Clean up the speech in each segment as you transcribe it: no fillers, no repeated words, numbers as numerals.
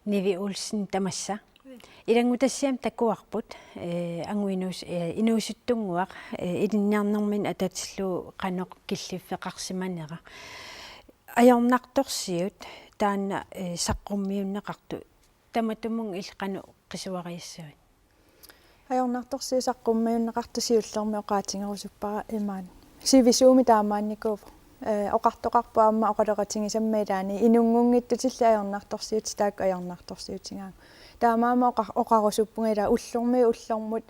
Nivi Olsen tamassa. Ilangutassiam takuarput anguinus inuusuttunguaq ilinniarnermin atatillu qanoq killiffeqarsimanera ajornartorsiut taanna saqqummiunneqartu tamatumun ilqanu qisuariassuut ajornartorsiu saqqummiunneqartu siullermi oqaatingerusuppara imaan sivisuumi taamaannikuup oqartoqarpu amma oqaleqatigisammailаани inungunngittutilli ajornartorsiut taak ajornartorsiutigaa таамаама оқарусуппунгила уллорми уллормут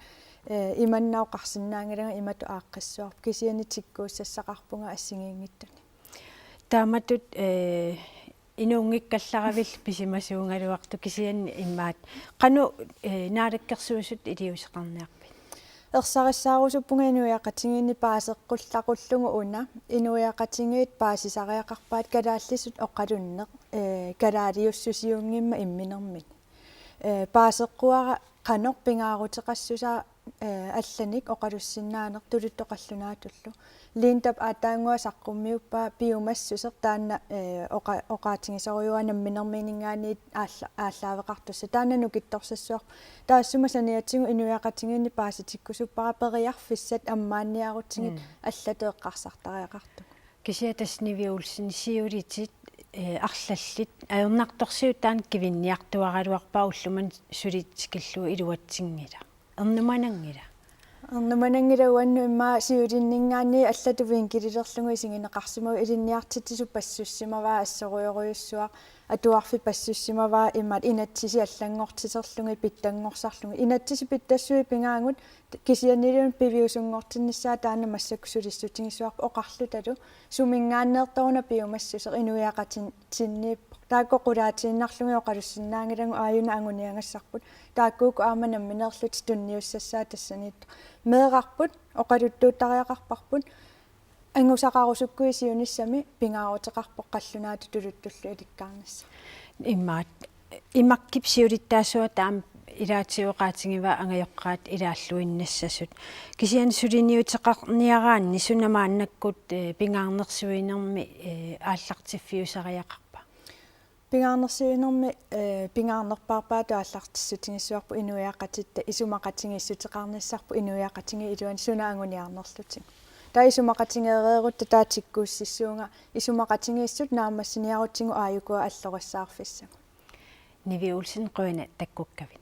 иманнаоқарсинаангилага имату ааққиссуар кисиани тиккууссассақарпунга ассигиингиттуни тааматут инуунгиккалларавил писимасуунгалуарту кисианни иммаат қану наалеккерсуусут илиусеқарниарпи ерсариссаарусуппунга инуяақатингиинни паасеққуллақуллугу уна инуяақатингиит паасисариақарпаат калааллисут оқалуннеқ калаалиуссусиунгимма имминермит паасеққуара қанор пингаарутеқассуса алланик оқалуссиннаанер тулуттоқаллунаатуллу линтап аатаангуа саққуммиуппаа пиумассусер таанна оқаатингисориуанамминерминингаани ааллаавеқартусса таанна нукитторсассуар таассума саниатсигу инуяақатингиинни пааситиккусуппара периарфиссат аммаанниарутсигит аллатеэққарсартариақарту кисиатас Nivi Olsen сиулитит арлаллит аернарторсиут таан кивинниартуаралуарпаа уллуман сулитикиллуу илуатсингила ернуманангила уанну имма сиулиннингаани аллатувин килилерлугу исигинеқарсимау илинниартитису пассуссимаваа ассоруйоруйуссуа атуарфи пассуссимаваа иммат инатсиси аллангортисерлуги питтангорсарлуги инатсиси питтассуи пингаангут кисианнилун пивиусунгортиннссаа таана массаккусулиссутигисуарпа оқарлуталу сумингааннеэрторуна пиумассусер инуяақатин тинниип тааккоқулаатииннарлуги оқалуссиннаангилагу ааюна ангуниангассарпут тааккууку ааманамминерлут тунниуссассаа тассанит меэқарпут оқалуттууттариақарпарпут ангусақарусуккуи сиуниссами пингаарутеқарпоқ қаллунаату тулуттуллу иликкаарнасса иммаат имаккип сиулиттаасуа таам илаатиоқаатингива ангайоққаат илааллуиннассасут кисиан сулиниутеқарниараанни сунамааннаккут пингаарнерсуинерми ааллартиффиусариақарпа пингаарнерсуинерми пингаарнерпаарпаату ааллартиссутигиссуарпу инуяақатитта исумақатингиссутеқарнассарпу инуяақатинги илуан сунаангуниарнерлутик та исумақатингеереерутта таатиккууссиссуунга исумақатингииссут наамассиниарутсигу ааюкуа аллориссаарфиссагу Nivi Olsen qуина таккуккави